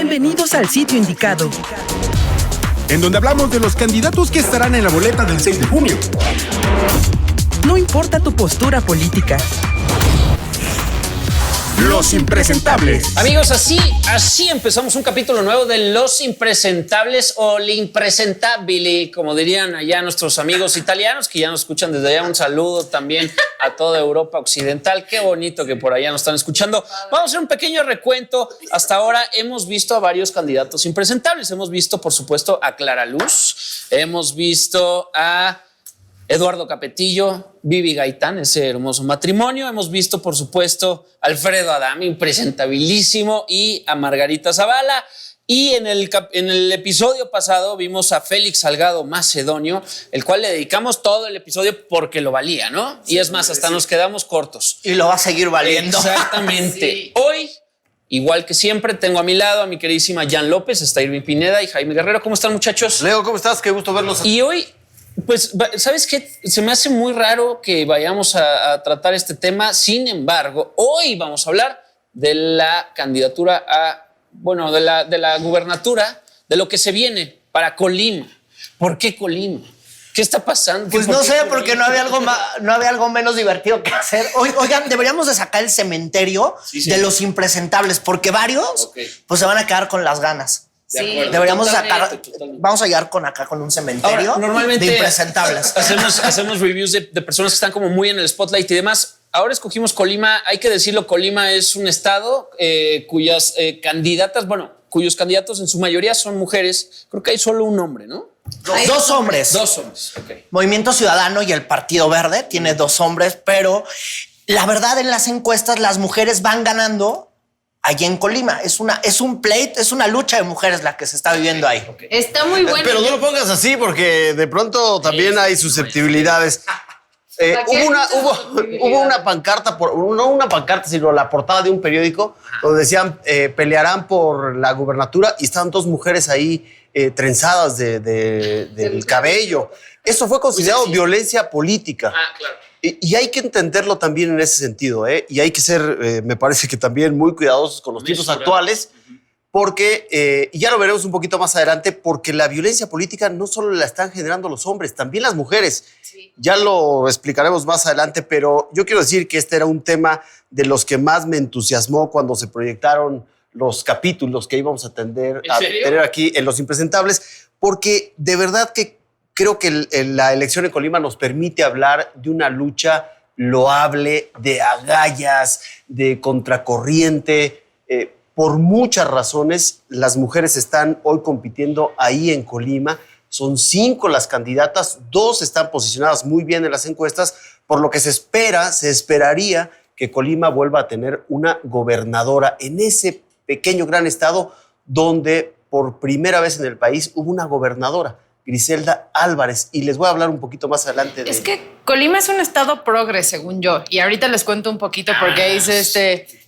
Bienvenidos al sitio indicado, en donde hablamos de los candidatos que estarán en la boleta del 6 de junio. No importa tu postura política. Los impresentables. Amigos, así empezamos un capítulo nuevo de Los Impresentables o l'impresentabili, como dirían allá nuestros amigos italianos que ya nos escuchan desde allá. Un saludo también a toda Europa Occidental. Qué bonito que por allá nos están escuchando. Vamos a hacer un pequeño recuento. Hasta ahora hemos visto a varios candidatos impresentables. Hemos visto, por supuesto, a Clara Luz. Hemos visto a Eduardo Capetillo, Vivi Gaitán, ese hermoso matrimonio. Hemos visto, por supuesto, a Alfredo Adame, impresentabilísimo, y a Margarita Zavala. Y en el episodio pasado vimos a Félix Salgado Macedonio, el cual le dedicamos todo el episodio porque lo valía, ¿no? Y es más, hasta nos quedamos cortos. Y lo va a seguir valiendo. Exactamente. Sí. Hoy, igual que siempre, tengo a mi lado a mi queridísima Jan López, está Irving Pineda y Jaime Guerrero. ¿Cómo están, muchachos? Leo, ¿cómo estás? Qué gusto verlos. Y hoy, pues, ¿sabes qué? Se me hace muy raro que vayamos a tratar este tema. Sin embargo, hoy vamos a hablar de la candidatura de la gubernatura, de lo que se viene para Colima. ¿Por qué Colima? ¿Qué está pasando? Pues no sé, porque no había algo menos divertido que hacer. Oigan, deberíamos de sacar el cementerio de los impresentables, porque varios pues se van a quedar con las ganas. Sí, deberíamos sacar. Vamos a llegar con un cementerio. Ahora, normalmente de impresentables. Hacemos reviews de personas que están como muy en el spotlight y demás. Ahora escogimos Colima. Hay que decirlo, Colima es un estado cuyos candidatos en su mayoría son mujeres. Creo que hay solo un hombre, ¿no? Dos hombres. Dos hombres, ok. Movimiento Ciudadano y el Partido Verde tiene dos hombres, pero la verdad, en las encuestas las mujeres van ganando. Allí en Colima es un pleito, es una lucha de mujeres la que se está viviendo ahí. Está muy bueno. Pero no lo pongas así porque de pronto también hay susceptibilidades. Hubo una pancarta, no una pancarta, sino la portada de un periódico donde decían pelearán por la gubernatura y estaban dos mujeres ahí trenzadas del cabello. Eso fue considerado violencia política. Claro. Y hay que entenderlo también en ese sentido, y hay que ser, me parece que también muy cuidadosos con los tiempos actuales, porque, y ya lo veremos un poquito más adelante, porque la violencia política no solo la están generando los hombres, también las mujeres. Sí. Ya lo explicaremos más adelante, pero yo quiero decir que este era un tema de los que más me entusiasmó cuando se proyectaron los capítulos que íbamos a tener aquí en Los Impresentables, porque de verdad que creo que la elección en Colima nos permite hablar de una lucha loable, de agallas, de contracorriente. Por muchas razones, las mujeres están hoy compitiendo ahí en Colima. Son 5 las candidatas, 2 están posicionadas muy bien en las encuestas, por lo que se esperaría que Colima vuelva a tener una gobernadora en ese pequeño gran estado donde por primera vez en el país hubo una gobernadora, Griselda Álvarez, y les voy a hablar un poquito más adelante de... Es que Colima es un estado progre, según yo, y ahorita les cuento un poquito porque hice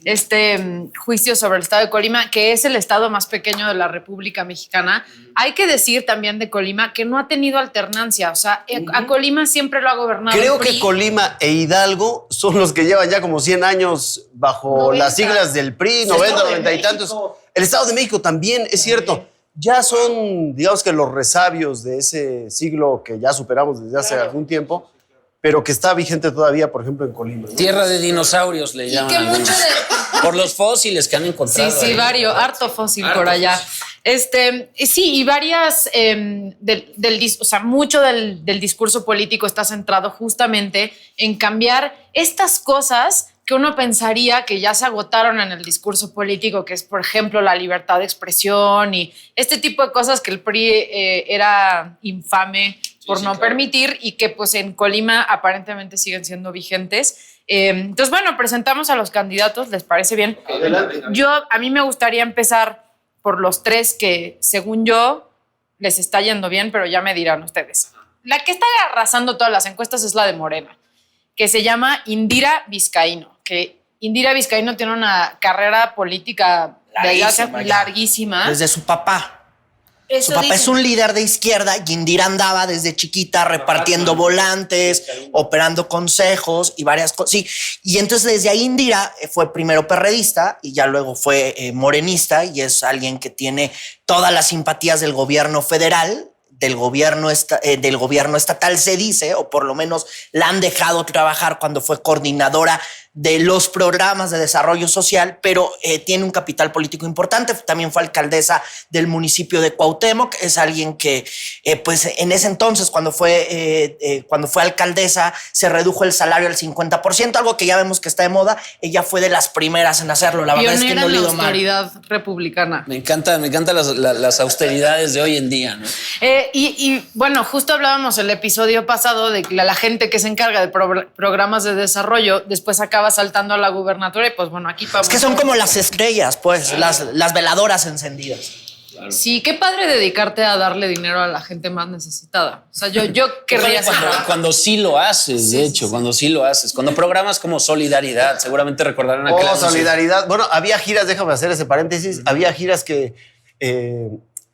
este juicio sobre el estado de Colima, que es el estado más pequeño de la República Mexicana. Hay que decir también de Colima que no ha tenido alternancia, o sea, a Colima siempre lo ha gobernado Creo el PRI. que Colima e Hidalgo son los que llevan ya como 100 años bajo 90. Las siglas del PRI, 90 y tantos. El Estado de México también, es cierto. Ya son, digamos que los resabios de ese siglo que ya superamos desde hace algún tiempo, pero que está vigente todavía, por ejemplo, en Colima, ¿no? Tierra de dinosaurios le llaman. Y que mucho por los fósiles que han encontrado. Sí, harto fósil por allá. Sí, y varias, mucho del discurso político está centrado justamente en cambiar estas cosas que uno pensaría que ya se agotaron en el discurso político, que es, por ejemplo, la libertad de expresión y este tipo de cosas que el PRI era infame por no permitir y que pues en Colima aparentemente siguen siendo vigentes. Entonces, bueno, presentamos a los candidatos, ¿les parece bien? Adelante. A mí me gustaría empezar por los 3 que, según yo, les está yendo bien, pero ya me dirán ustedes. La que está arrasando todas las encuestas es la de Morena, que se llama Indira Vizcaíno, que Indira Vizcaíno tiene una carrera política larguísima. Desde su papá. Su papá es un líder de izquierda y Indira andaba desde chiquita repartiendo volantes, operando consejos y varias cosas. Sí. Y entonces desde ahí Indira fue primero perredista y ya luego fue morenista y es alguien que tiene todas las simpatías del gobierno federal. Del gobierno estatal se dice, o por lo menos la han dejado trabajar cuando fue coordinadora de los programas de desarrollo social, pero tiene un capital político importante. También fue alcaldesa del municipio de Cuauhtémoc. Es alguien que, pues en ese entonces, cuando fue alcaldesa, se redujo el salario al 50%, algo que ya vemos que está de moda. Ella fue de las primeras en hacerlo. La verdad es que no le dio mal. Austeridad republicana. Me encantan las austeridades de hoy en día, ¿no? Y bueno, justo hablábamos el episodio pasado de que la gente que se encarga de programas de desarrollo después acaba saltando a la gubernatura y pues bueno, aquí vamos. Es que son como las estrellas, pues, las veladoras encendidas. Claro. Sí, qué padre dedicarte a darle dinero a la gente más necesitada. O sea, yo querría cuando sí lo haces, de hecho, cuando sí lo haces. Cuando programas como Solidaridad, seguramente recordarán aquel anuncio. Solidaridad. Bueno, había giras, déjame hacer ese paréntesis, había giras que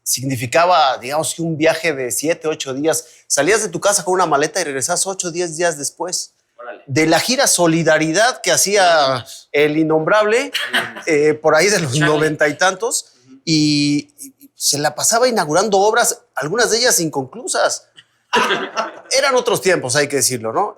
significaba, digamos, que un viaje de 7, 8 días. Salías de tu casa con una maleta y regresabas 8, 10 días después. De la gira Solidaridad que hacía el innombrable, por ahí de los 90 y tantos, y se la pasaba inaugurando obras, algunas de ellas inconclusas. Eran otros tiempos, hay que decirlo, ¿no?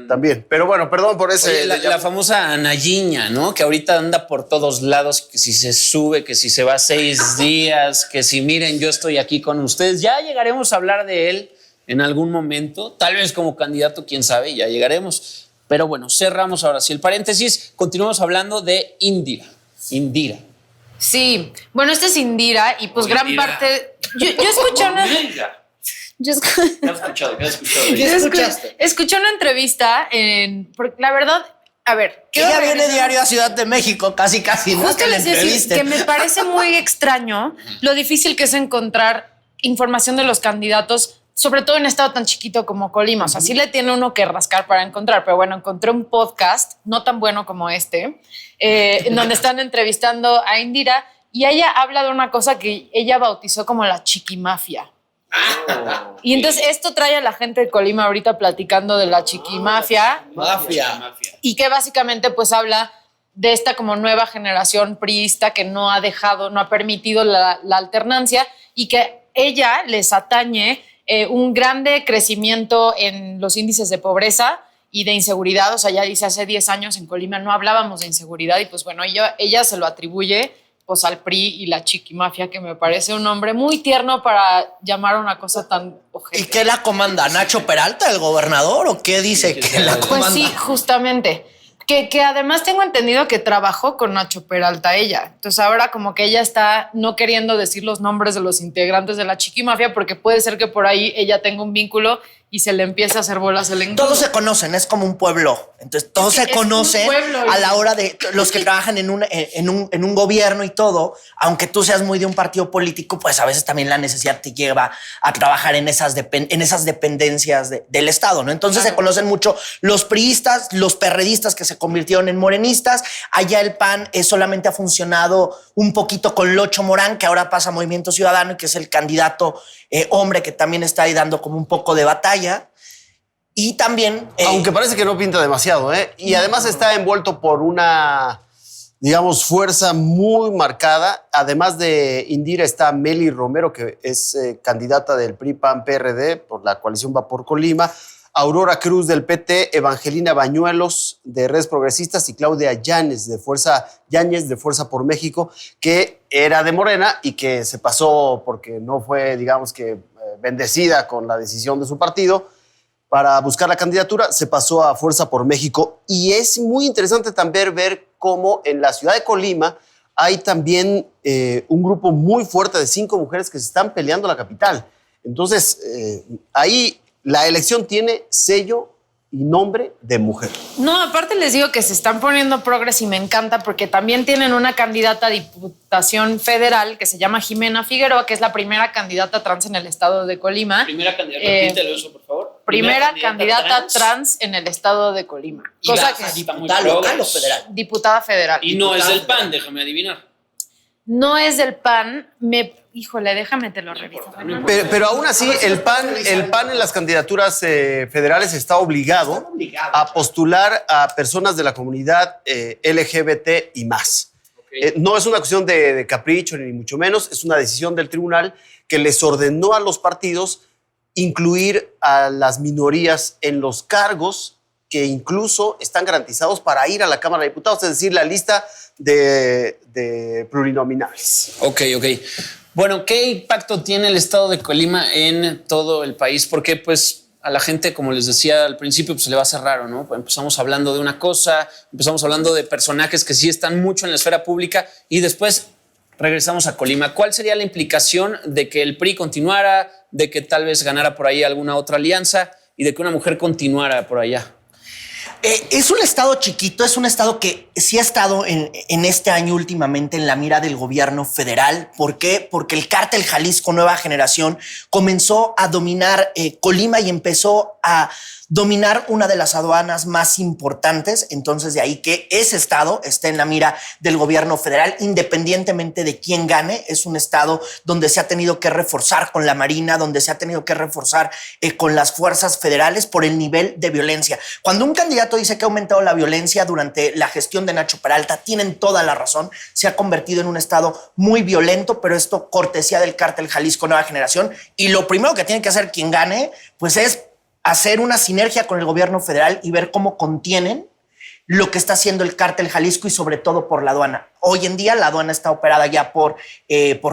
También. Pero bueno, perdón por ese... Oye, la famosa Anayiña, ¿no? Que ahorita anda por todos lados, que si se sube, que si se va 6 días, que si miren, yo estoy aquí con ustedes. Ya llegaremos a hablar de él en algún momento, tal vez como candidato, quién sabe, ya llegaremos. Pero bueno, cerramos ahora sí el paréntesis, continuamos hablando de Indira. Sí, bueno, este es Indira y pues gran parte... Yo escuché una... Escuché una entrevista porque la verdad, a ver... Ella viene diario a Ciudad de México, casi, ¿no? Justo les decía que me parece muy extraño lo difícil que es encontrar información de los candidatos, sobre todo en un estado tan chiquito como Colima. O sea, sí le tiene uno que rascar para encontrar, pero bueno, encontré un podcast, no tan bueno como este, en donde están entrevistando a Indira y ella habla de una cosa que ella bautizó como la chiquimafia. Y entonces esto trae a la gente de Colima ahorita platicando de la chiquimafia. Y que básicamente pues habla de esta como nueva generación priista que no ha permitido la alternancia y que ella les atañe un grande crecimiento en los índices de pobreza y de inseguridad. O sea, ya dice, hace 10 años en Colima no hablábamos de inseguridad y pues bueno, ella se lo atribuye pues al PRI y la chiquimafia, que me parece un nombre muy tierno para llamar a una cosa tan ojete. ¿Y qué la comanda? ¿Nacho Peralta, el gobernador? ¿O qué dice que la comanda? Pues sí, justamente. Que además tengo entendido que trabajó con Nacho Peralta ella. Entonces ahora como que ella está no queriendo decir los nombres de los integrantes de la chiquimafia porque puede ser que por ahí ella tenga un vínculo y se le empieza a hacer bolas el engrudo. Todos se conocen, es como un pueblo. Entonces todos se conocen a la hora de los que trabajan en un gobierno y todo. Aunque tú seas muy de un partido político, pues a veces también la necesidad te lleva a trabajar en esas dependencias del Estado, ¿no? Entonces se conocen mucho los priistas, los perredistas que se convirtieron en morenistas. Allá el PAN solamente ha funcionado un poquito con Locho Morán, que ahora pasa a Movimiento Ciudadano y que es el candidato hombre que también está ahí dando como un poco de batalla. Y también... aunque parece que no pinta demasiado, ¿eh? Y además está envuelto por una, digamos, fuerza muy marcada. Además de Indira está Meli Romero, que es candidata del PRI-PAN-PRD por la coalición Va por Colima. Aurora Cruz del PT, Evangelina Bañuelos de Redes Progresistas y Claudia Yáñez de Fuerza por México, que era de Morena y que se pasó porque no fue, digamos que, bendecida con la decisión de su partido para buscar la candidatura, se pasó a Fuerza por México. Y es muy interesante también ver cómo en la ciudad de Colima hay también un grupo muy fuerte de 5 mujeres que se están peleando la capital. Entonces, ahí la elección tiene sello y nombre de mujer. No, aparte les digo que se están poniendo progres y me encanta porque también tienen una candidata a Diputación Federal que se llama Jimena Figueroa, que es la primera candidata trans en el estado de Colima. Primera candidata, repítelo eso, por favor. Primera candidata trans en el estado de Colima. Cosa que diputada local o federal. Diputada federal. Y no es del PAN, déjame adivinar. no es del PAN, híjole, déjame te lo reviso. Pero aún así, el PAN en las candidaturas federales está obligado a postular a personas de la comunidad LGBT y más. No es una cuestión de capricho, ni mucho menos, es una decisión del tribunal que les ordenó a los partidos incluir a las minorías en los cargos que incluso están garantizados para ir a la Cámara de Diputados, es decir, la lista de plurinominales. Ok. Bueno, ¿qué impacto tiene el estado de Colima en todo el país? Porque pues a la gente, como les decía al principio, pues se le va a hacer raro, ¿no? Pues empezamos hablando de una cosa, empezamos hablando de personajes que sí están mucho en la esfera pública y después regresamos a Colima. ¿Cuál sería la implicación de que el PRI continuara, de que tal vez ganara por ahí alguna otra alianza y de que una mujer continuara por allá? Es un estado chiquito, es un estado que sí ha estado en este año últimamente en la mira del gobierno federal. ¿Por qué? Porque el cártel Jalisco Nueva Generación comenzó a dominar Colima y empezó a dominar una de las aduanas más importantes. Entonces, de ahí que ese estado esté en la mira del gobierno federal, independientemente de quién gane. Es un estado donde se ha tenido que reforzar con la Marina, donde se ha tenido que reforzar con las fuerzas federales por el nivel de violencia. Cuando un candidato dice que ha aumentado la violencia durante la gestión de Nacho Peralta, tienen toda la razón. Se ha convertido en un estado muy violento, pero esto cortesía del cártel Jalisco Nueva Generación. Y lo primero que tiene que hacer quien gane, pues es hacer una sinergia con el gobierno federal y ver cómo contienen lo que está haciendo el cártel Jalisco y sobre todo por la aduana. Hoy en día la aduana está operada ya por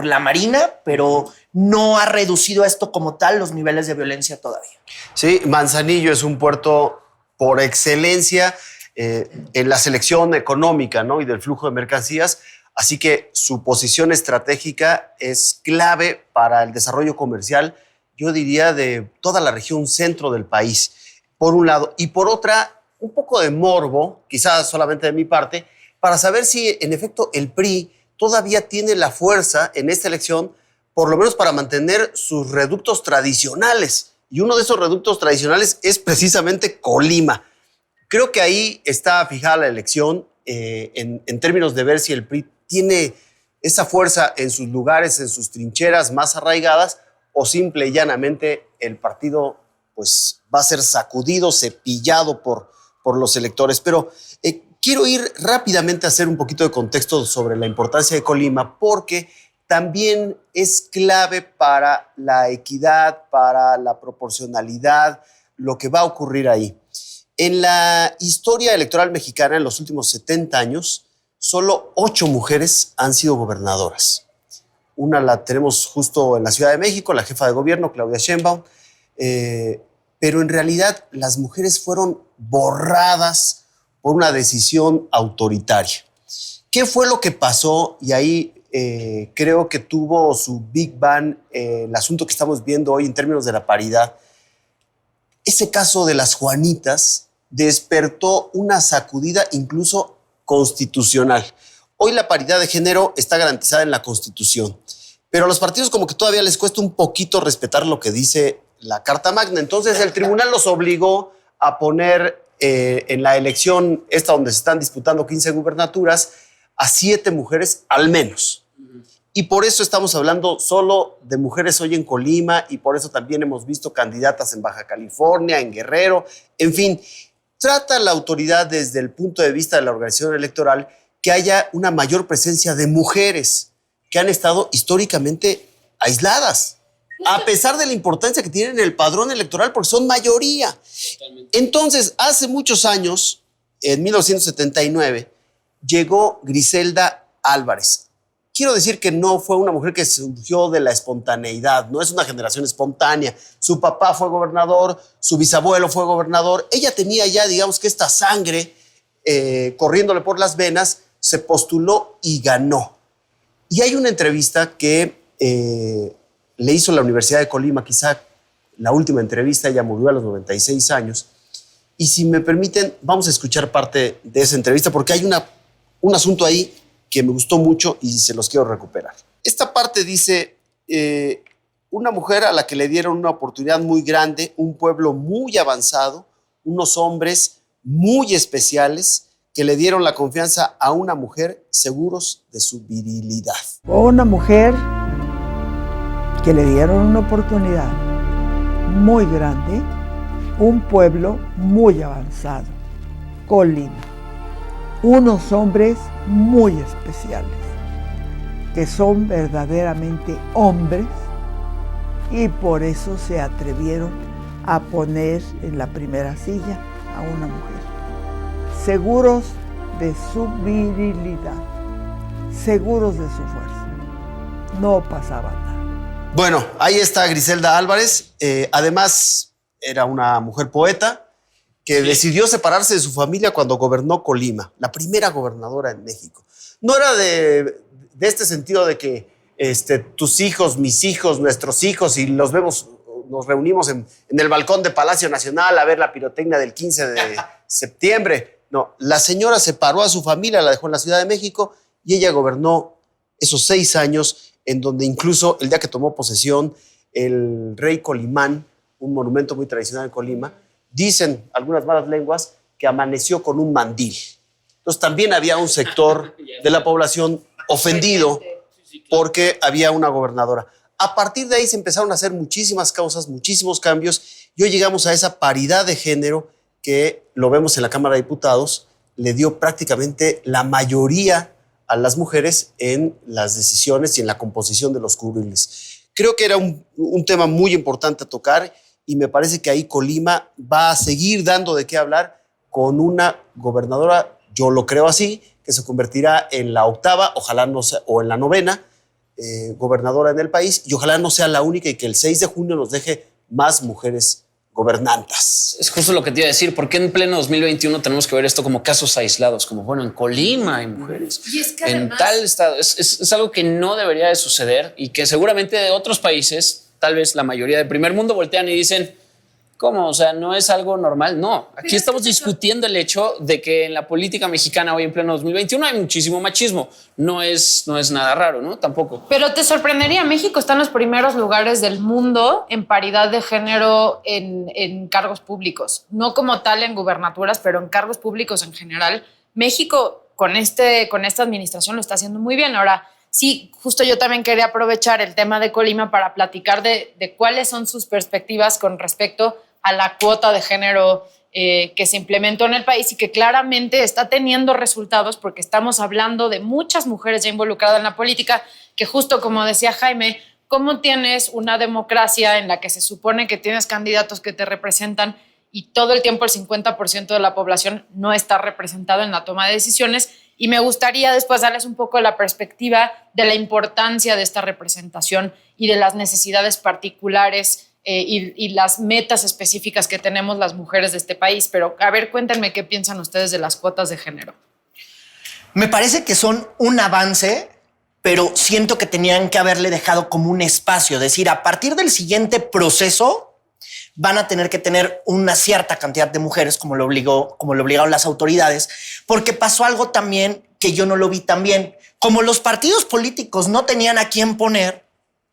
la Marina, pero no ha reducido esto como tal los niveles de violencia todavía. Sí, Manzanillo es un puerto por excelencia en la selección económica, ¿no? Y del flujo de mercancías. Así que su posición estratégica es clave para el desarrollo comercial, yo diría, de toda la región centro del país, por un lado. Y por otra, un poco de morbo, quizás solamente de mi parte, para saber si en efecto el PRI todavía tiene la fuerza en esta elección, por lo menos para mantener sus reductos tradicionales. Y uno de esos reductos tradicionales es precisamente Colima. Creo que ahí está fijada la elección en términos de ver si el PRI tiene esa fuerza en sus lugares, en sus trincheras más arraigadas, o simple y llanamente el partido pues, va a ser sacudido, cepillado por los electores. Pero quiero ir rápidamente a hacer un poquito de contexto sobre la importancia de Colima, porque también es clave para la equidad, para la proporcionalidad, lo que va a ocurrir ahí. En la historia electoral mexicana, en los últimos 70 años, solo 8 mujeres han sido gobernadoras. Una la tenemos justo en la Ciudad de México, la jefa de gobierno, Claudia Sheinbaum, pero en realidad las mujeres fueron borradas por una decisión autoritaria. ¿Qué fue lo que pasó? Y ahí creo que tuvo su Big Bang el asunto que estamos viendo hoy en términos de la paridad. Ese caso de las Juanitas despertó una sacudida incluso constitucional. Hoy la paridad de género está garantizada en la Constitución, pero a los partidos como que todavía les cuesta un poquito respetar lo que dice la Carta Magna. Entonces el tribunal los obligó a poner en la elección esta donde se están disputando 15 gubernaturas a 7 mujeres al menos. Y por eso estamos hablando solo de mujeres hoy en Colima y por eso también hemos visto candidatas en Baja California, en Guerrero, en fin. Trata la autoridad desde el punto de vista de la organización electoral que haya una mayor presencia de mujeres que han estado históricamente aisladas, a pesar de la importancia que tienen en el padrón electoral, porque son mayoría. Totalmente. Entonces, hace muchos años, en 1979, llegó Griselda Álvarez. Quiero decir que no fue una mujer que surgió de la espontaneidad, no es una generación espontánea. Su papá fue gobernador, su bisabuelo fue gobernador. Ella tenía ya, digamos que esta sangre corriéndole por las venas, se postuló y ganó. Y hay una entrevista que le hizo la Universidad de Colima, quizá la última entrevista, ella murió a los 96 años. Y si me permiten, vamos a escuchar parte de esa entrevista porque hay un asunto ahí que me gustó mucho y se los quiero recuperar. Esta parte dice, una mujer a la que le dieron una oportunidad muy grande, un pueblo muy avanzado, unos hombres muy especiales que le dieron la confianza a una mujer seguros de su virilidad. Fue una mujer que le dieron una oportunidad muy grande, un pueblo muy avanzado, Colima, unos hombres muy especiales, que son verdaderamente hombres y por eso se atrevieron a poner en la primera silla a una mujer, seguros de su virilidad, seguros de su fuerza. No pasaba nada. Bueno, ahí está Griselda Álvarez. Además, era una mujer poeta que decidió separarse de su familia cuando gobernó Colima, la primera gobernadora en México. No era de este sentido de que tus hijos, mis hijos, nuestros hijos, y los vemos, nos reunimos en el balcón de Palacio Nacional a ver la pirotecnia del 15 de septiembre. No, la señora separó a su familia, la dejó en la Ciudad de México y ella gobernó esos 6 años, en donde incluso el día que tomó posesión el rey Colimán, un monumento muy tradicional en Colima, dicen algunas malas lenguas que amaneció con un mandil. Entonces también había un sector de la población ofendido porque había una gobernadora. A partir de ahí se empezaron a hacer muchísimas causas, muchísimos cambios, y hoy llegamos a esa paridad de género que lo vemos en la Cámara de Diputados, le dio prácticamente la mayoría a las mujeres en las decisiones y en la composición de los curules. Creo que era un tema muy importante a tocar y me parece que ahí Colima va a seguir dando de qué hablar con una gobernadora, yo lo creo así, que se convertirá en la 8ª, ojalá no sea, o en la 9ª gobernadora en el país, y ojalá no sea la única y que el 6 de junio nos deje más mujeres gobernantas. Es justo lo que te iba a decir. ¿Por qué en pleno 2021 tenemos que ver esto como casos aislados? Como, bueno, en Colima hay mujeres. Y es que en además, tal estado. Es algo que no debería de suceder y que seguramente de otros países, tal vez la mayoría del primer mundo, voltean y dicen, ¿cómo? O sea, ¿no es algo normal? No. Aquí estamos discutiendo el hecho de que en la política mexicana hoy en pleno 2021 hay muchísimo machismo. No es nada raro, ¿no? Tampoco. Pero te sorprendería, México está en los primeros lugares del mundo en paridad de género en cargos públicos. No como tal en gubernaturas, pero en cargos públicos en general. México con esta administración lo está haciendo muy bien. Ahora, sí, justo yo también quería aprovechar el tema de Colima para platicar de cuáles son sus perspectivas con respecto a la cuota de género que se implementó en el país y que claramente está teniendo resultados porque estamos hablando de muchas mujeres ya involucradas en la política, que justo como decía Jaime, ¿cómo tienes una democracia en la que se supone que tienes candidatos que te representan y todo el tiempo el 50% de la población no está representado en la toma de decisiones? Y me gustaría después darles un poco la perspectiva de la importancia de esta representación y de las necesidades particulares y las metas específicas que tenemos las mujeres de este país. Pero a ver, cuéntenme qué piensan ustedes de las cuotas de género. Me parece que son un avance, pero siento que tenían que haberle dejado como un espacio. Es decir, a partir del siguiente proceso van a tener que tener una cierta cantidad de mujeres, como lo obligaron las autoridades, porque pasó algo también que yo no lo vi tan bien. Como los partidos políticos no tenían a quién poner,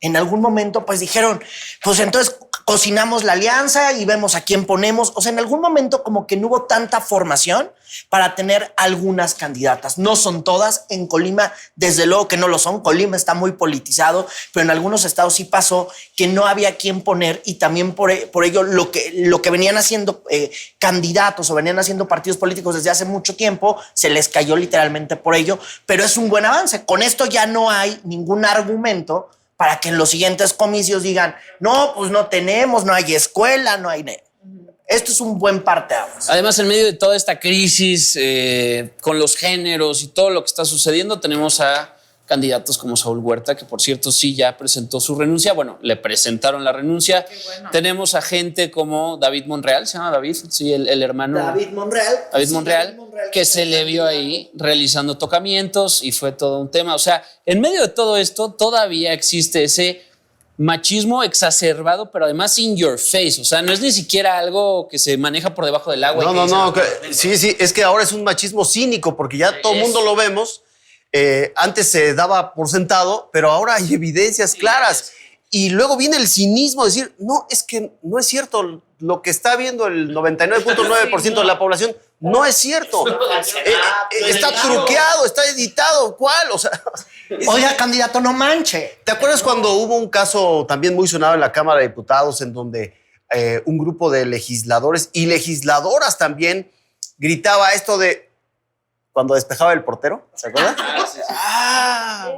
en algún momento pues dijeron, pues entonces cocinamos la alianza y vemos a quién ponemos. O sea, en algún momento como que no hubo tanta formación para tener algunas candidatas. No son todas. En Colima, desde luego que no lo son. Colima está muy politizado, pero en algunos estados sí pasó que no había quién poner y también por ello lo que venían haciendo candidatos o venían haciendo partidos políticos desde hace mucho tiempo se les cayó literalmente por ello, pero es un buen avance. Con esto ya no hay ningún argumento para que en los siguientes comicios digan, no, pues no tenemos, no hay escuela, no hay... Esto es un buen parteaguas. Además, en medio de toda esta crisis con los géneros y todo lo que está sucediendo, tenemos a candidatos como Saúl Huerta, que por cierto sí ya presentó su renuncia. Bueno, le presentaron la renuncia. Bueno. Tenemos a gente como David Monreal, ¿se llama David? Sí, el hermano. David Monreal, que se le vio ahí realizando tocamientos y fue todo un tema. O sea, en medio de todo esto todavía existe ese machismo exacerbado, pero además in your face. O sea, no es ni siquiera algo que se maneja por debajo del agua. No. Sí, es que ahora es un machismo cínico porque ya todo el mundo lo vemos. Antes se daba por sentado, pero ahora hay evidencias claras. Y luego viene el cinismo de decir, no, es que no es cierto. Lo que está viendo el 99.9% de la población No es cierto. Está truqueado, está editado. ¿Cuál? O sea, Oiga, candidato, no manche. ¿te acuerdas cuando hubo un caso también muy sonado en la Cámara de Diputados en donde un grupo de legisladores y legisladoras también gritaba esto de cuando despejaba el portero? ¿Se acuerdan? Ah,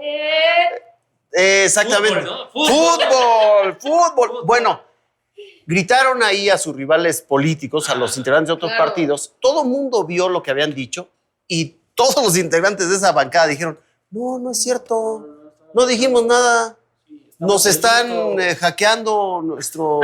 exactamente. Fútbol, ¿no? Fútbol. Bueno, gritaron ahí a sus rivales políticos, a los integrantes de otros partidos. Todo el mundo vio lo que habían dicho y todos los integrantes de esa bancada dijeron, no es cierto, no dijimos nada. Nos están hackeando nuestro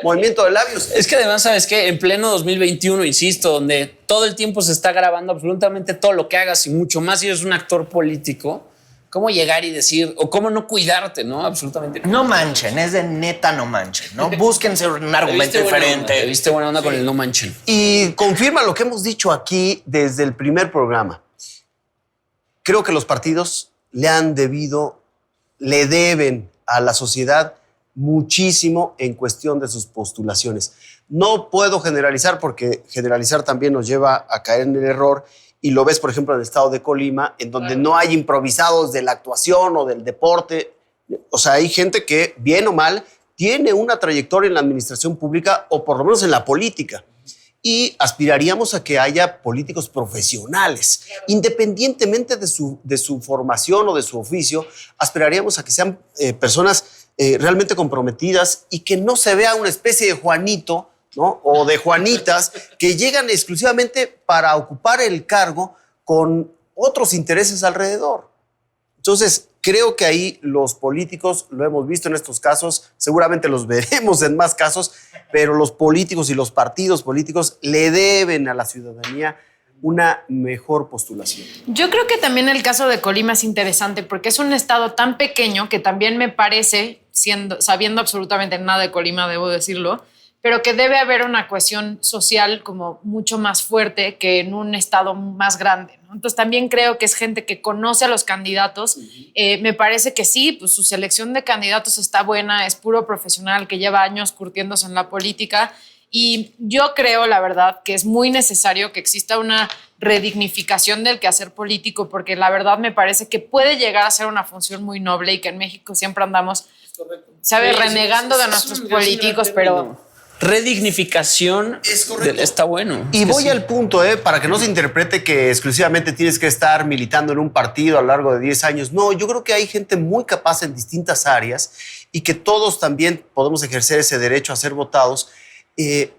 movimiento de labios. Es que además, ¿sabes qué? En pleno 2021, insisto, donde todo el tiempo se está grabando absolutamente todo lo que hagas y mucho más si eres un actor político, ¿cómo llegar y decir, o cómo no cuidarte, no? Absolutamente. No manchen, es de neta no manchen, ¿no? Búsquense un argumento diferente. Te viste buena onda con el no manchen. Y confirma lo que hemos dicho aquí desde el primer programa. Creo que los partidos le deben a la sociedad muchísimo en cuestión de sus postulaciones. No puedo generalizar porque generalizar también nos lleva a caer en el error y lo ves, por ejemplo, en el estado de Colima, en donde no hay improvisados de la actuación o del deporte. O sea, hay gente que, bien o mal, tiene una trayectoria en la administración pública o por lo menos en la política. Y aspiraríamos a que haya políticos profesionales. Independientemente de su formación o de su oficio, aspiraríamos a que sean personas realmente comprometidas y que no se vea una especie de Juanito, ¿no? O de Juanitas que llegan exclusivamente para ocupar el cargo con otros intereses alrededor. Entonces, creo que ahí los políticos, lo hemos visto en estos casos, seguramente los veremos en más casos, pero los políticos y los partidos políticos le deben a la ciudadanía una mejor postulación. Yo creo que también el caso de Colima es interesante porque es un estado tan pequeño que también me parece, sabiendo absolutamente nada de Colima, debo decirlo, pero que debe haber una cohesión social como mucho más fuerte que en un estado más grande, ¿no? Entonces también creo que es gente que conoce a los candidatos. Me parece que sí, pues su selección de candidatos está buena, es puro profesional que lleva años curtiéndose en la política y yo creo, la verdad, que es muy necesario que exista una redignificación del quehacer político porque la verdad me parece que puede llegar a ser una función muy noble y que en México siempre andamos, ¿sabes? Renegando de nuestros políticos, pero... Redignificación está bueno. Y voy al punto, para que no se interprete que exclusivamente tienes que estar militando en un partido a lo largo de 10 años. No, yo creo que hay gente muy capaz en distintas áreas y que todos también podemos ejercer ese derecho a ser votados,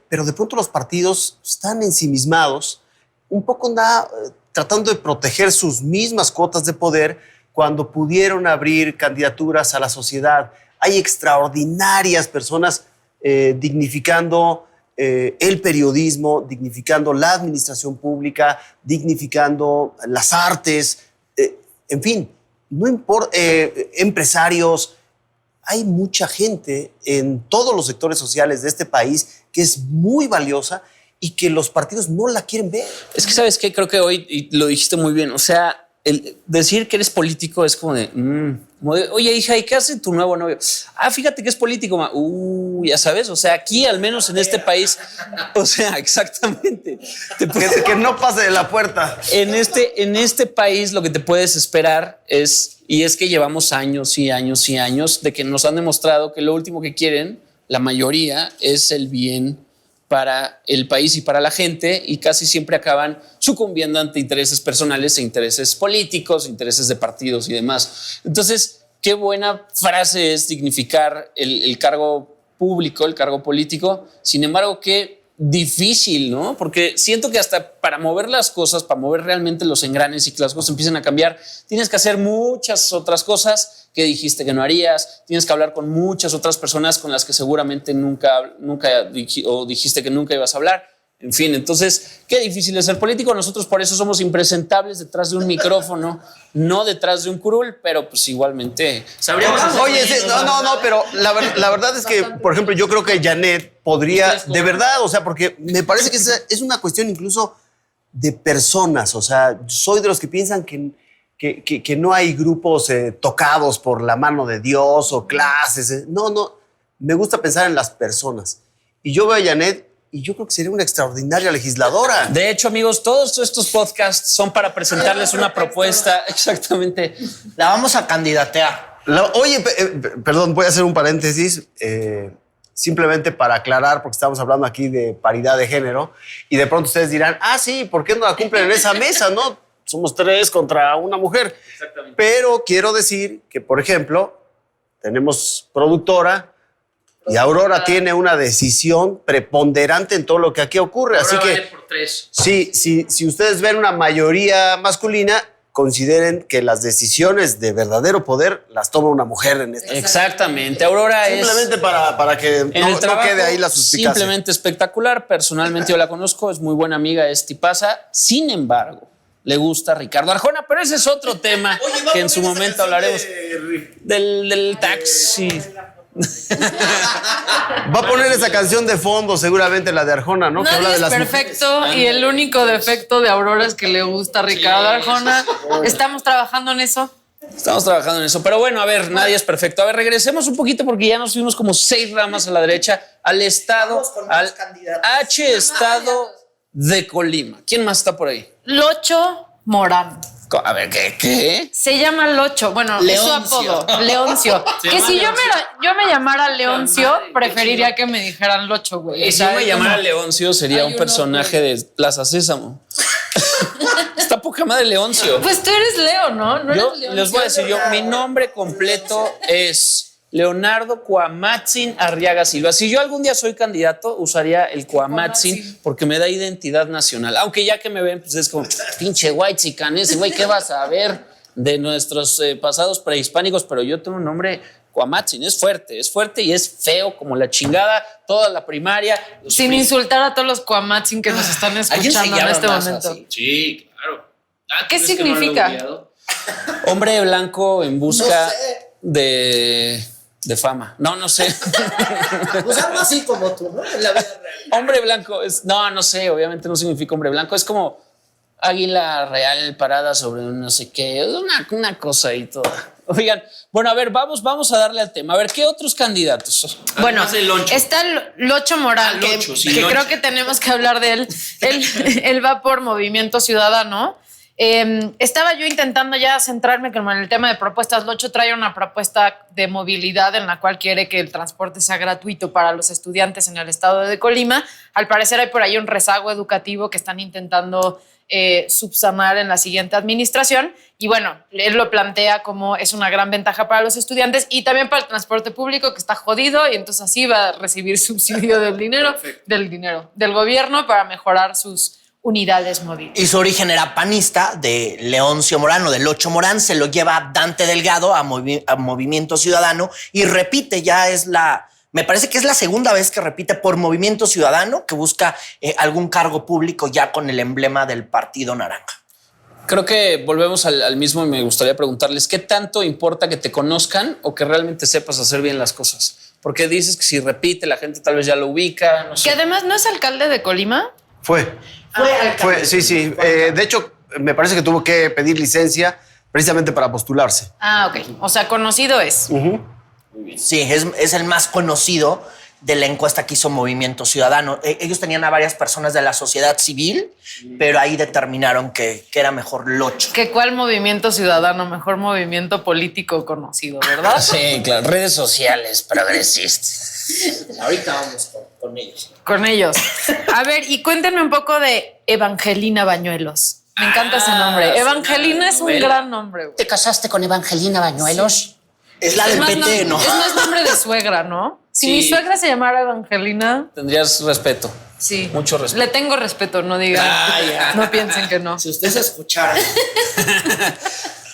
pero de pronto los partidos están ensimismados, un poco tratando de proteger sus mismas cuotas de poder cuando pudieron abrir candidaturas a la sociedad. Hay extraordinarias personas dignificando el periodismo, dignificando la administración pública, dignificando las artes, en fin, no importa, empresarios. Hay mucha gente en todos los sectores sociales de este país que es muy valiosa y que los partidos no la quieren ver. Es que, ¿sabes qué? Creo que hoy y lo dijiste muy bien. O sea, el decir que eres político es como de, oye, hija, ¿y qué hace tu nuevo novio? Ah, fíjate que es político, ma. Ya sabes, o sea, aquí al menos en este país, o sea, exactamente. Que no pase de la puerta. En este país lo que te puedes esperar es que llevamos años y años y años de que nos han demostrado que lo último que quieren, la mayoría, es el bien para el país y para la gente y casi siempre acaban sucumbiendo ante intereses personales e intereses políticos, intereses de partidos y demás. Entonces, qué buena frase es dignificar el cargo público, el cargo político. Sin embargo, qué difícil, ¿no? Porque siento que hasta para mover las cosas, para mover realmente los engranes y que las cosas empiecen a cambiar, tienes que hacer muchas otras cosas que dijiste que no harías, tienes que hablar con muchas otras personas con las que seguramente nunca dijiste que nunca ibas a hablar. En fin, entonces, qué difícil es ser político. Nosotros por eso somos impresentables detrás de un micrófono, no detrás de un curul, pero pues igualmente sabríamos. Oye, sí, no, pero la verdad es que, por ejemplo, yo creo que Janet podría, de verdad, o sea, porque me parece que es una cuestión incluso de personas. O sea, soy de los que piensan que no hay grupos tocados por la mano de Dios o clases. No, me gusta pensar en las personas. Y yo veo a Janet y yo creo que sería una extraordinaria legisladora. De hecho, amigos, todos estos podcasts son para presentarles una propuesta. Exactamente. La vamos a candidatear. Oye, perdón, voy a hacer un paréntesis. Simplemente para aclarar, porque estamos hablando aquí de paridad de género, y de pronto ustedes dirán, sí, ¿por qué no la cumplen en esa mesa? No, somos 3 contra una mujer. Exactamente. Pero quiero decir que, por ejemplo, tenemos productora y Aurora tiene una decisión preponderante en todo lo que aquí ocurre. Así que, por 3. si ustedes ven una mayoría masculina, consideren que las decisiones de verdadero poder las toma una mujer en este. Exactamente. Aurora Simplemente para que en el trabajo, no quede ahí la suspicacia. simplemente espectacular. Personalmente yo la conozco, es muy buena amiga, es tipaza. Sin embargo, le gusta Ricardo Arjona, pero ese es otro tema que en su momento hablaremos del taxi. Va a poner esa canción de fondo, seguramente la de Arjona, ¿no? Que habla Nadie de es las perfecto y el único defecto de Aurora es que le gusta Ricardo Arjona. Estamos trabajando en eso. Estamos trabajando en eso. Pero bueno, a ver, nadie es perfecto. A ver, regresemos un poquito porque ya nos fuimos como 6 ramas a la derecha al estado, al H estado de Colima. ¿Quién más está por ahí? Locho Morán. A ver, ¿qué? Se llama Locho. Bueno, Leoncio. es su apodo. Leoncio. Que si yo me llamara Leoncio, preferiría que me dijeran Locho, güey. Y si yo me llamara Leoncio, sería un personaje de Plaza Sésamo. Está poca madre Leoncio. Pues tú eres Leo, ¿no? ¿No Yo eres Leoncio? les voy a decir, mi nombre completo es Leonardo Cuamatzin Arriaga Silva. Si yo algún día soy candidato, usaría el Cuamatzin porque me da identidad nacional. Aunque ya que me ven, pues es como, pinche whitezican ese güey, ¿qué vas a ver de nuestros pasados prehispánicos? Pero yo tengo un nombre Cuamatzin, es fuerte y es feo como la chingada, toda la primaria. Sin insultar a todos los Cuamatzin que nos están escuchando en este momento. Así? Sí, claro. ¿Qué significa? Hombre blanco en busca de fama. No sé. Pues algo así como tú, ¿no? En la vida real. Hombre blanco es, no sé, obviamente no significa hombre blanco, es como águila real parada sobre un no sé qué, una cosa y toda. Oigan, bueno, a ver, vamos a darle al tema. A ver, ¿qué otros candidatos? Bueno, Además de Loncho. está Locho Morán, Locho, sí, que Loncho. creo que tenemos que hablar de él. Él va por Movimiento Ciudadano. Estaba yo intentando ya centrarme como en el tema de propuestas. Locho trae una propuesta de movilidad en la cual quiere que el transporte sea gratuito para los estudiantes en el estado de Colima. Al parecer hay por ahí un rezago educativo que están intentando subsanar en la siguiente administración. Y bueno, él lo plantea como es una gran ventaja para los estudiantes y también para el transporte público que está jodido y entonces así va a recibir subsidio del gobierno para mejorar sus unidades móviles. Y su origen era panista, de Leoncio Morán o de Locho Morán, se lo lleva Dante Delgado a Movimiento Ciudadano y repite, me parece que es la segunda vez que repite por Movimiento Ciudadano, que busca algún cargo público ya con el emblema del Partido Naranja. Creo que volvemos al mismo y me gustaría preguntarles, ¿qué tanto importa que te conozcan o que realmente sepas hacer bien las cosas? Porque dices que si repite la gente tal vez ya lo ubica, no sé. Que además no es alcalde de Colima. Fue, sí. De hecho, me parece que tuvo que pedir licencia precisamente para postularse. Ah, ok. O sea, conocido es. Sí, es el más conocido de la encuesta que hizo Movimiento Ciudadano. Ellos tenían a varias personas de la sociedad civil, pero ahí determinaron que era mejor Locho. ¿Que cuál movimiento ciudadano? Mejor movimiento político conocido, ¿verdad? Sí, claro, redes sociales progresistas. Ahorita vamos con ellos. Con ellos. A ver, y cuéntenme un poco de Evangelina Bañuelos. Me encanta ese nombre. Evangelina es un gran nombre, güey. ¿Te casaste con Evangelina Bañuelos? Es la del PT, ¿no? Es más nombre de suegra, ¿no? Si Sí. mi suegra se llamara Evangelina, Tendrías respeto. sí. Mucho respeto. Le tengo respeto, no digan. Ya. No piensen que no. Si ustedes escucharan.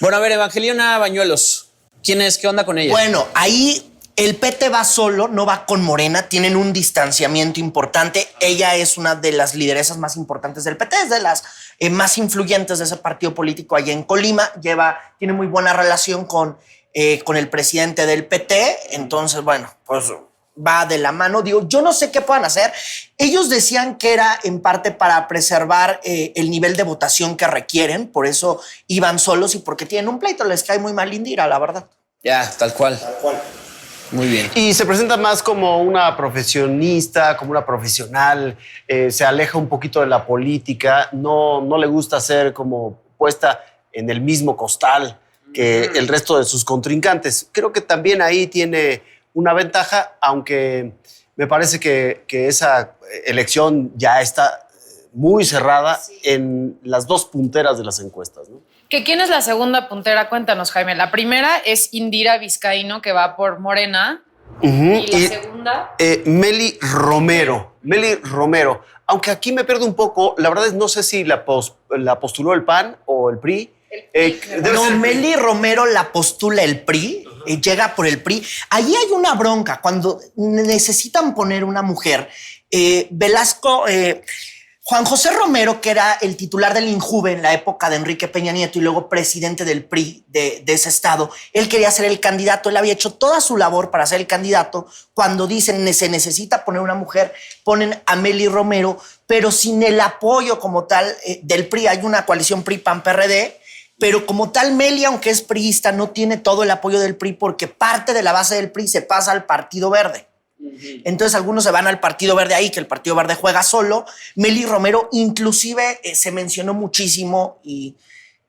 Bueno, a ver, Evangelina Bañuelos. ¿Quién es? ¿Qué onda con ella? Bueno, ahí el PT va solo, no va con Morena, tienen un distanciamiento importante. Ella es una de las lideresas más importantes del PT, es de las más influyentes de ese partido político allá en Colima. Tiene muy buena relación con el presidente del PT, entonces, bueno, pues va de la mano. Digo, yo no sé qué puedan hacer. Ellos decían que era en parte para preservar el nivel de votación que requieren, por eso iban solos y porque tienen un pleito, les cae muy mal Indira, la verdad. Ya, tal cual. Muy bien. Y se presenta más como una profesionista, como una profesional, se aleja un poquito de la política, no le gusta ser como puesta en el mismo costal que el resto de sus contrincantes. Creo que también ahí tiene una ventaja, aunque me parece que esa elección ya está muy cerrada en las dos punteras de las encuestas, ¿no? ¿Quién es la segunda puntera? Cuéntanos, Jaime. La primera es Indira Vizcaíno, que va por Morena. Y la segunda... Meli Romero. Aunque aquí me pierdo un poco, la verdad es no sé si la postuló el PAN o el PRI. No, Meli Romero la postula el PRI, llega por el PRI. Ahí hay una bronca. Cuando necesitan poner una mujer, Juan José Romero, que era el titular del INJUVE en la época de Enrique Peña Nieto y luego presidente del PRI de ese estado, él quería ser el candidato, él había hecho toda su labor para ser el candidato. Cuando dicen se necesita poner una mujer, ponen a Meli Romero, pero sin el apoyo como tal del PRI. Hay una coalición PRI-PAN-PRD, pero como tal Meli, aunque es priista, no tiene todo el apoyo del PRI porque parte de la base del PRI se pasa al Partido Verde. Entonces algunos se van al Partido Verde ahí, que el Partido Verde juega solo. Meli Romero inclusive se mencionó muchísimo y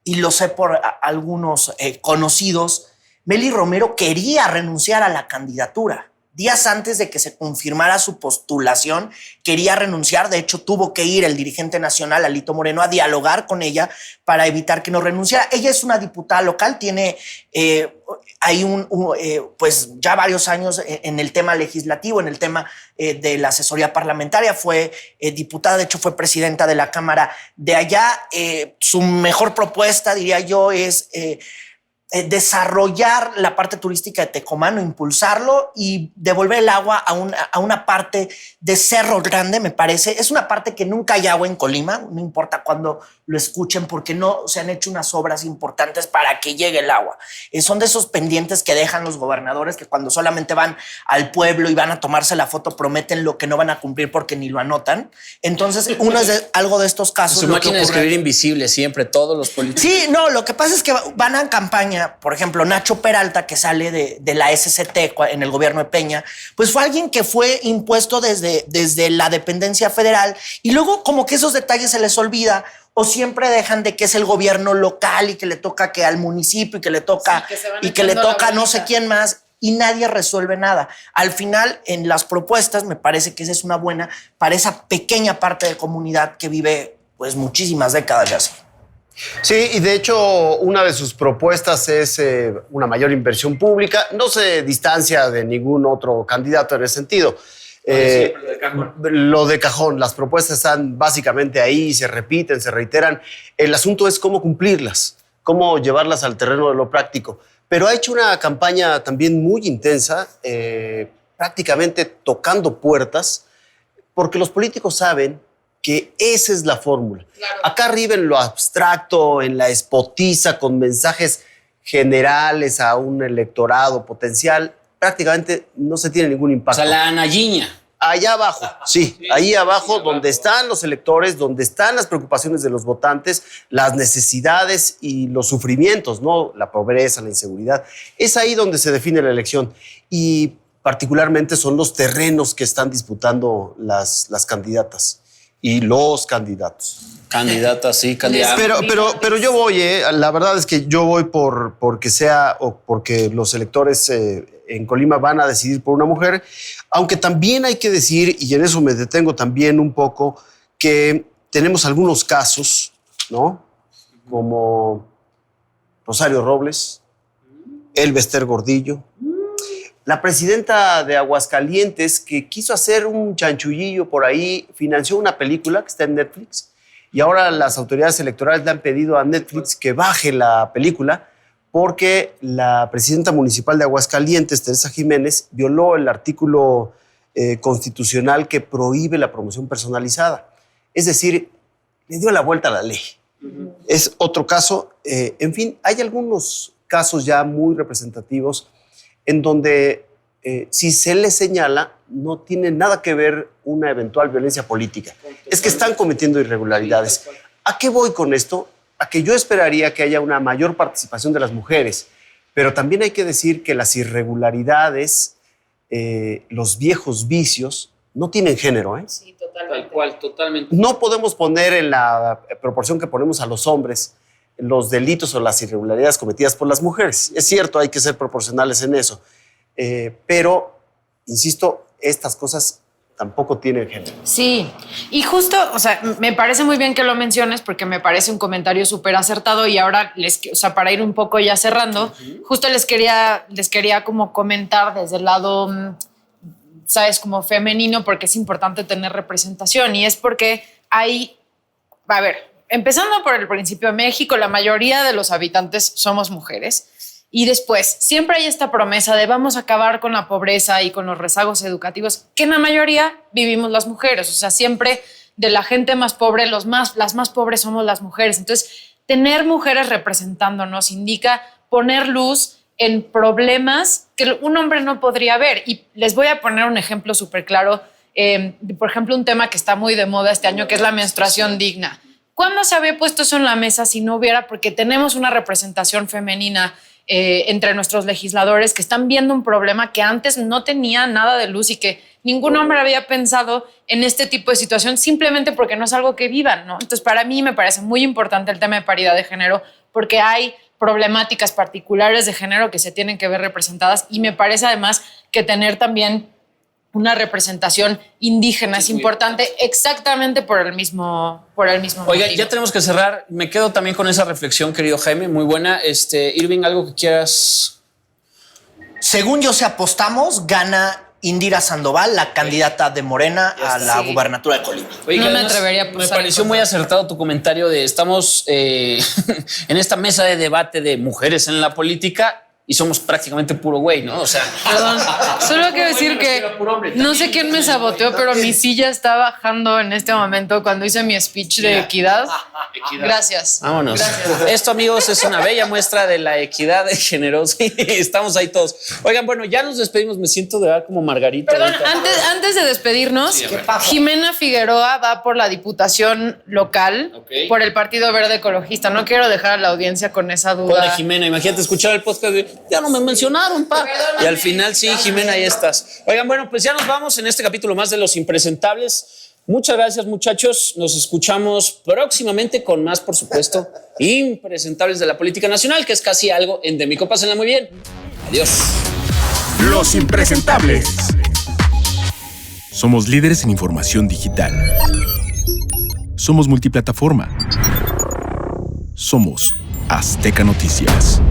lo sé por algunos conocidos. Meli Romero quería renunciar a la candidatura. Días antes de que se confirmara su postulación, quería renunciar. De hecho, tuvo que ir el dirigente nacional, Alito Moreno, a dialogar con ella para evitar que no renunciara. Ella es una diputada local, tiene hay pues ya varios años en el tema legislativo, en el tema de la asesoría parlamentaria. Fue diputada, de hecho fue presidenta de la Cámara de allá. Su mejor propuesta, diría yo, es desarrollar la parte turística de Tecomán, impulsarlo y devolver el agua a una parte de Cerro Grande, me parece. Es una parte que nunca hay agua en Colima, no importa cuándo lo escuchen, porque no se han hecho unas obras importantes para que llegue el agua. Son de esos pendientes que dejan los gobernadores, que cuando solamente van al pueblo y van a tomarse la foto prometen lo que no van a cumplir porque ni lo anotan. Entonces, uno es algo de estos casos. Su máquina de escribir invisible siempre, todos los políticos. Sí, no, lo que pasa es que van a campaña. Por ejemplo, Nacho Peralta, que sale de la SCT en el gobierno de Peña, pues fue alguien que fue impuesto desde la dependencia federal y luego como que esos detalles se les olvida o siempre dejan de que es el gobierno local y que le toca que al municipio y que le toca no sé quién más y nadie resuelve nada. Al final, en las propuestas, me parece que esa es una buena para esa pequeña parte de comunidad que vive pues muchísimas décadas ya así. Sí, y de hecho una de sus propuestas es una mayor inversión pública. No se distancia de ningún otro candidato en ese sentido. Lo de cajón, las propuestas están básicamente ahí, se repiten, se reiteran. El asunto es cómo cumplirlas, cómo llevarlas al terreno de lo práctico. Pero ha hecho una campaña también muy intensa, prácticamente tocando puertas, porque los políticos saben que esa es la fórmula. Claro. Acá arriba en lo abstracto, en la espotiza, con mensajes generales a un electorado potencial, prácticamente no se tiene ningún impacto. O sea, la analliña. Allá abajo, sí, ahí abajo, donde están los electores, donde están las preocupaciones de los votantes, las necesidades y los sufrimientos, ¿no? La pobreza, la inseguridad. Es ahí donde se define la elección. Y particularmente son los terrenos que están disputando las candidatas. Y los candidatos. Candidatas, sí, candidatos. Pero yo voy, la verdad es que yo voy porque sea o porque los electores en Colima van a decidir por una mujer, aunque también hay que decir, y en eso me detengo también un poco, que tenemos algunos casos, ¿no? Como Rosario Robles, Elbester Gordillo, la presidenta de Aguascalientes, que quiso hacer un chanchullillo por ahí, financió una película que está en Netflix y ahora las autoridades electorales le han pedido a Netflix que baje la película porque la presidenta municipal de Aguascalientes, Teresa Jiménez, violó el artículo constitucional que prohíbe la promoción personalizada. Es decir, le dio la vuelta a la ley. Es otro caso. En fin, hay algunos casos ya muy representativos en donde si se les señala, no tiene nada que ver una eventual violencia política. Es que están cometiendo irregularidades. ¿A qué voy con esto? A que yo esperaría que haya una mayor participación de las mujeres, pero también hay que decir que las irregularidades los viejos vicios no tienen género, ¿eh? Sí, totalmente. Tal cual, totalmente. No podemos poner en la proporción que ponemos a los hombres los delitos o las irregularidades cometidas por las mujeres. Es cierto, hay que ser proporcionales en eso. Pero, insisto, estas cosas tampoco tienen género. Sí, y justo, o sea, me parece muy bien que lo menciones porque me parece un comentario súper acertado y ahora, para ir un poco ya cerrando, justo les quería como comentar desde el lado, sabes, como femenino, porque es importante tener representación y es porque hay, a ver, empezando por el principio, México, la mayoría de los habitantes somos mujeres. Y después, siempre hay esta promesa de vamos a acabar con la pobreza y con los rezagos educativos, que en la mayoría vivimos las mujeres. O sea, siempre de la gente más pobre, las más pobres somos las mujeres. Entonces, tener mujeres representándonos indica poner luz en problemas que un hombre no podría ver. Y les voy a poner un ejemplo súper claro. Por ejemplo, un tema que está muy de moda este año, que es la menstruación digna. ¿Cuándo se había puesto eso en la mesa si no hubiera? Porque tenemos una representación femenina entre nuestros legisladores que están viendo un problema que antes no tenía nada de luz y que ningún hombre había pensado en este tipo de situación simplemente porque no es algo que vivan, ¿no? Entonces, para mí me parece muy importante el tema de paridad de género porque hay problemáticas particulares de género que se tienen que ver representadas y me parece además que tener también una representación indígena es importante exactamente por el mismo Oiga, motivo. ya tenemos que cerrar. Me quedo también con esa reflexión, querido Jaime, muy buena. Irving, ¿algo que quieras? Según yo, si apostamos, gana Indira Sandoval, la candidata de Morena a la gubernatura de Colima. Oye, No que me además atrevería a me apostar pareció en muy contra. acertado tu comentario de estamos en esta mesa de debate de mujeres en la política y somos prácticamente puro güey, ¿no? O sea, Perdón, solo quiero decir que no sé quién me saboteó, pero mi silla está bajando en este momento cuando hice mi speech de equidad. Gracias. vámonos. Gracias. Esto, amigos, es una bella muestra de la equidad de género. Sí, estamos ahí todos. Oigan, bueno, ya nos despedimos. Me siento de verdad como Margarita. Perdón, ahorita. antes de despedirnos, Sí, a ver. Jimena Figueroa va por la diputación local Ok. por el Partido Verde Ecologista. No quiero dejar a la audiencia con esa duda. Pobre Jimena, imagínate escuchar el podcast de ya no me mencionaron, pa. Y al final sí, Jimena, ahí estás. Oigan, bueno, pues ya nos vamos en este capítulo más de Los Impresentables. Muchas gracias, muchachos. Nos escuchamos próximamente con más, por supuesto, impresentables de la política nacional, que es casi algo endémico. Pásenla muy bien. Adiós. Los Impresentables. Somos líderes en información digital. Somos multiplataforma. Somos Azteca Noticias.